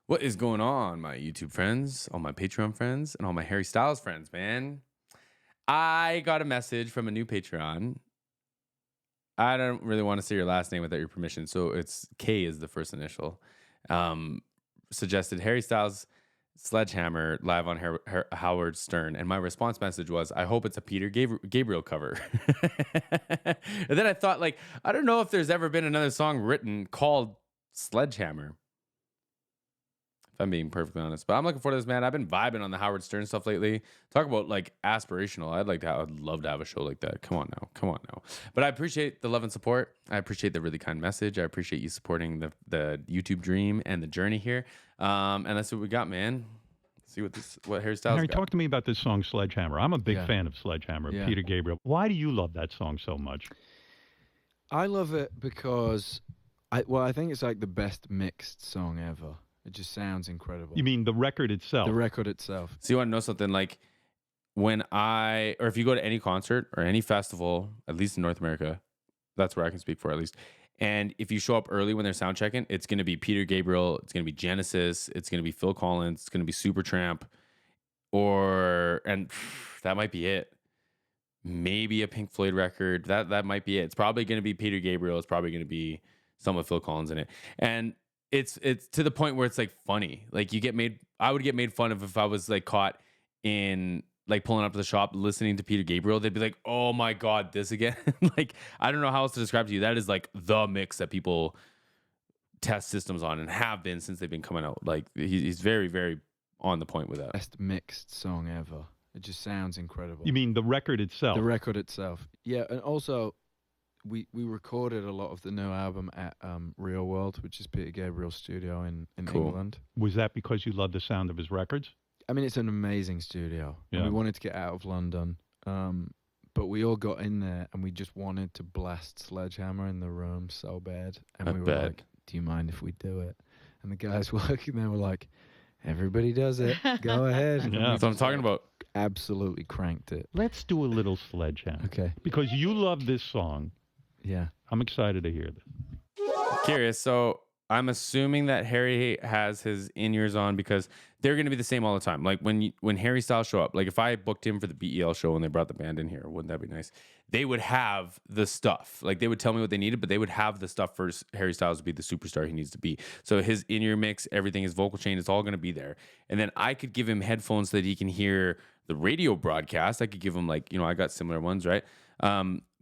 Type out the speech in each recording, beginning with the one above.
What is going on, my YouTube friends, all my Patreon friends, and all my Harry Styles friends, man? I got a message from a new Patreon. I don't really want to say your last name without your permission, so it's K is the first initial. Um, Suggested Harry Styles Sledgehammer live on Howard Stern, and my response message was, "I hope it's a Peter Gabriel cover." And then I thought, like, I don't know if there's ever been another song written called Sledgehammer, if I'm being perfectly honest. But I'm looking forward to this, man. I've been vibing on the Howard Stern stuff lately. Talk about like aspirational. I'd love to have a show like that. Come on now. But I appreciate the love and support. I appreciate the really kind message. I appreciate you supporting the YouTube dream and the journey here. And that's what we got, man. See what Harry Styles Harry, got. talk to me about this song, Sledgehammer. I'm a big Yeah. fan of Sledgehammer, Yeah. Peter Gabriel. Why do you love that song so much? I love it because I think it's like the best mixed song ever. It just sounds incredible. You mean the record itself? The record itself. So you want to know something? Like or if you go to any concert or any festival, at least in North America, that's where I can speak for at least. And if you show up early when they're sound checking, it's going to be Peter Gabriel, it's going to be Genesis, it's going to be Phil Collins, it's going to be Supertramp, and that might be it. Maybe a Pink Floyd record. That might be it. It's probably going to be Peter Gabriel. It's probably going to be some with Phil Collins in it. And it's to the point where it's like funny. Like I would get made fun of if I was like caught in like pulling up to the shop listening to Peter Gabriel. They'd be like, "Oh my God, this again." Like, I don't know how else to describe to you. That is like the mix that people test systems on and have been since they've been coming out. Like he's very, very on the point with that. Best mixed song ever. It just sounds incredible. You mean the record itself? The record itself. Yeah, and also we recorded a lot of the new album at Real World, which is Peter Gabriel's studio in Cool. England. Was that because you love the sound of his records? I mean, it's an amazing studio. Yeah. And we wanted to get out of London. But we all got in there and we just wanted to blast Sledgehammer in the room so bad. And we were like, "Do you mind if we do it?" And the guys working there were like, "Everybody does it. Go ahead." And Yeah. That's what I'm talking about. absolutely cranked it. Let's do a little Sledgehammer. Okay. Because you love this song. Yeah. I'm excited to hear this. Curious. So I'm assuming that Harry has his in-ears on because they're going to be the same all the time. Like when Harry Styles show up, like if I booked him for the BEL show and they brought the band in here, wouldn't that be nice? They would have the stuff. Like they would tell me what they needed, but they would have the stuff for Harry Styles to be the superstar he needs to be. So his in-ear mix, everything, his vocal chain, it's all going to be there. And then I could give him headphones so that he can hear the radio broadcast. I could give him like, I got similar ones, right?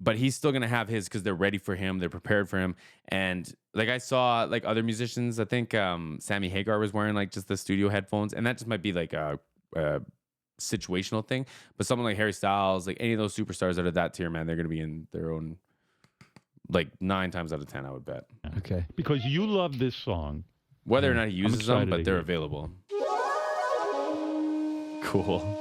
But he's still going to have his because they're ready for him. They're prepared for him. And like I saw like other musicians, I think Sammy Hagar was wearing like just the studio headphones. And that just might be like a situational thing. But someone like Harry Styles, like any of those superstars out of that tier, man, they're going to be in their own, like 9 times out of 10, I would bet. Okay. Because you love this song. Whether or not he uses them, excited but to they're hear. available. Cool.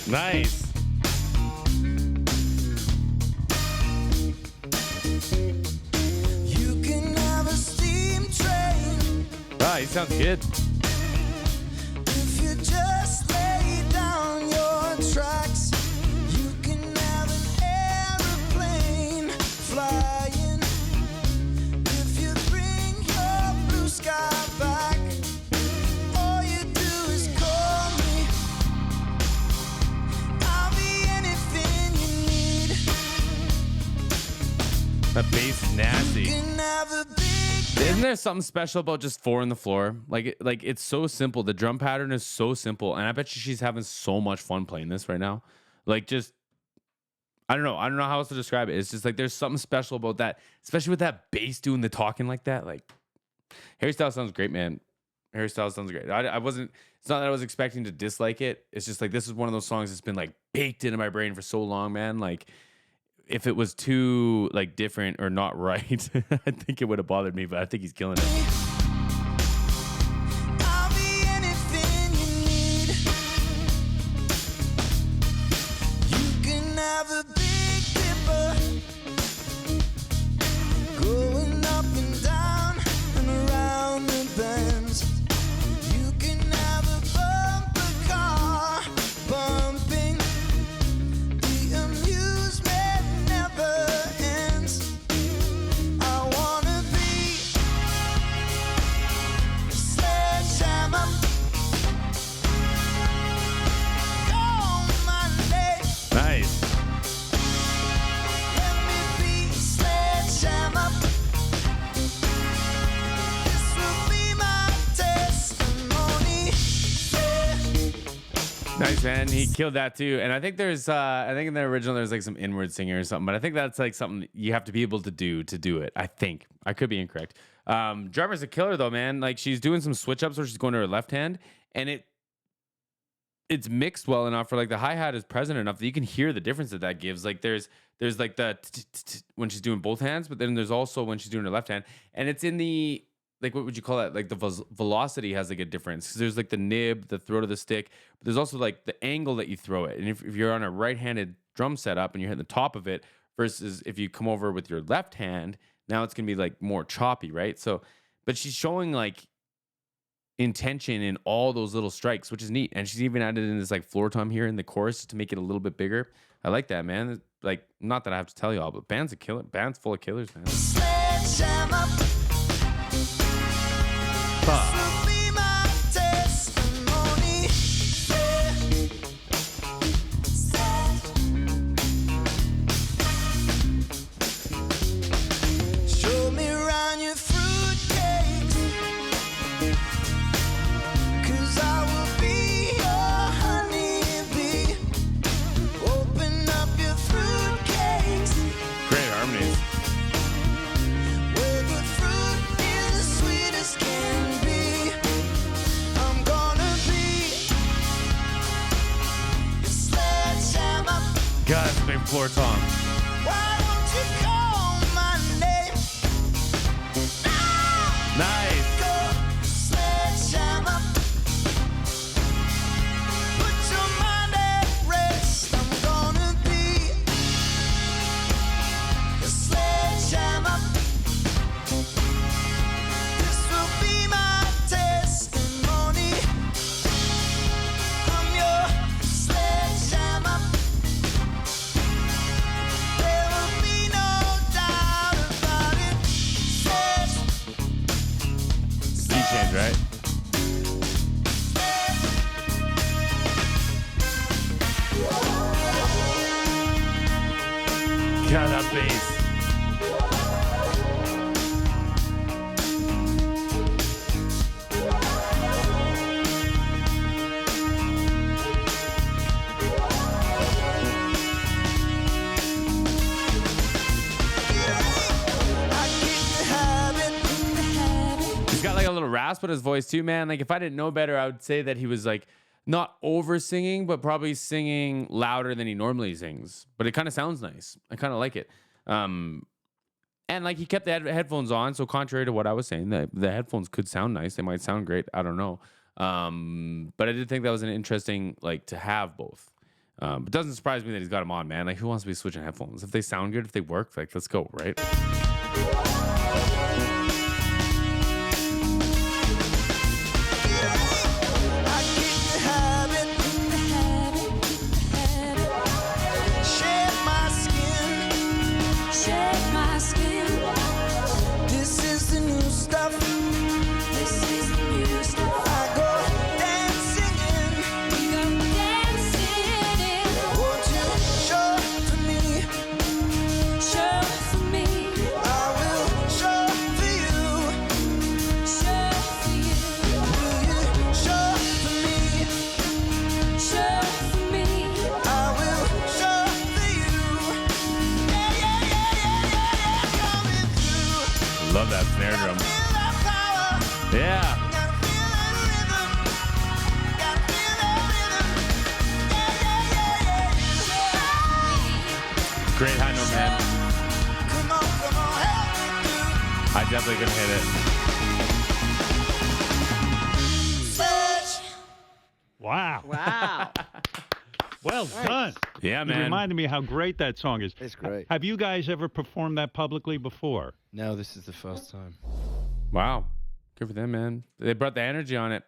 Nice. You can have a steam train Ah, he sounds good. if you just lay down your tracks. You can have an aeroplane flying if you bring your blue sky back. All you do is call me. I'll be anything you need. That bass is nasty. You can have a big Isn't there something special about just 4 on the floor? Like it's so simple. The drum pattern is so simple, and I bet you she's having so much fun playing this right now. Like just, I don't know how else to describe it. It's just like there's something special about that, especially with that bass doing the talking like that. Like Harry Styles sounds great, man. Harry Styles sounds great. I wasn't. It's not that I was expecting to dislike it. It's just like this is one of those songs that's been like baked into my brain for so long, man. Like if it was too like different or not right, I think it would have bothered me. But I think he's killing it. I'll be anything you need. You can have a Big Dipper going up and down and around the bends. You can have a bumper car bumping. The amusement never ends. I wanna be a sledgehammer. Call my name. Nice. Let me be a sledgehammer. This will be my testimony. Nice, man. He killed that too. And I think there's I think in the original there's like some inward singer or something, but I think that's like something you have to be able to do it. I think. I could be incorrect. Drummer's a killer though, man. Like she's doing some switch ups where she's going to her left hand and it's mixed well enough for like the hi-hat is present enough that you can hear the difference that gives. Like there's like the when she's doing both hands, but then there's also when she's doing her left hand, and it's in the like what would you call that? Like the velocity has like a difference because there's like the nib, the throat of the stick, but there's also like the angle that you throw it. And if you're on a right-handed drum setup and you're hitting the top of it versus if you come over with your left hand, now it's gonna be like more choppy, right? So, but she's showing like intention in all those little strikes, which is neat. And she's even added in this like floor tom here in the chorus to make it a little bit bigger. I like that, man. Like, not that I have to tell y'all, but band's full of killers, man. Sledgehammer. Fuck. Will be my testimony. Show me around your fruitcakes, 'cause I will be your honeybee. Open up your fruitcakes. Great harmonies. Where the fruit is as sweet as can be. I'm gonna be your sledgehammer. God, that's a big floor tom. Why don't you call my name? Nice. Go sledgehammer. Put your mind at rest. I'm gonna be your sledgehammer. This will be my testimony. I'm your sledgehammer. There will be no doubt about it. Key change, right? God, that bass. I kick the habit. He's got like a little rasp in his voice too, man. Like if I didn't know better, I would say that he was like not over singing, but probably singing louder than he normally sings. But it kind of sounds nice. I kind of like it. And like he kept the headphones on, so contrary to what I was saying, the headphones could sound nice. They might sound great. I don't know. But I did think that was an interesting like to have both. But it doesn't surprise me that he's got them on, man. Like who wants to be switching headphones? If they sound good, if they work, like let's go, right? I kick the habit. Shed my skin. This is the new stuff. I go dancing in. Won't you show for me? I will show for you. Will you show for me? I will show for you. Yeah. Coming through. Love that snare drum. Feel that power. Yeah. Gotta feel that rhythm. Gotta feel that rhythm. Yeah. Great high note, man. Come on, help me I definitely gonna hit it. do. Sledge. Wow. Wow. Well done. Yeah, It man. reminded me how great that song is. It's great. Have you guys ever performed that publicly before? No, this is the first time. Wow. Good for them, man. They brought the energy on it.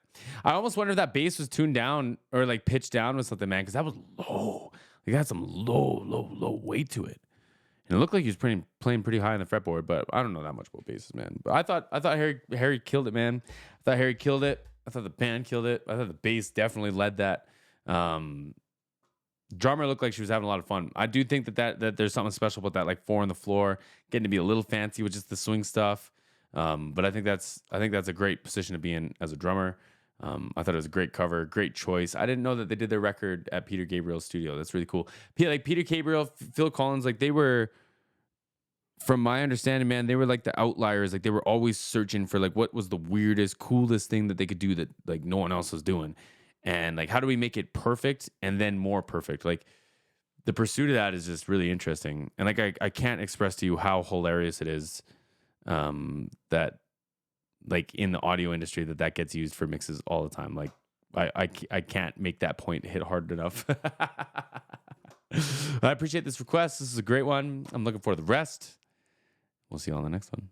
I almost wonder if that bass was tuned down or like pitched down with something, man, because that was low. Like, it had some low weight to it. And it looked like he was playing pretty high on the fretboard, but I don't know that much about basses, man. But I thought Harry killed it, man. I thought Harry killed it. I thought the band killed it. I thought the bass definitely led that. Drummer looked like she was having a lot of fun. I do think that there's something special about that, like 4 on the floor, getting to be a little fancy with just the swing stuff. But I think that's a great position to be in as a drummer. I thought it was a great cover, great choice. I didn't know that they did their record at Peter Gabriel's studio. That's really cool. Like Peter Gabriel, Phil Collins, like they were, from my understanding, man, they were like the outliers. Like they were always searching for like what was the weirdest, coolest thing that they could do that like no one else was doing. And like, how do we make it perfect and then more perfect? Like the pursuit of that is just really interesting. And like, I can't express to you how hilarious it is that like in the audio industry that gets used for mixes all the time. Like I can't make that point hit hard enough. I appreciate this request. This is a great one. I'm looking for the rest. We'll see you on the next one.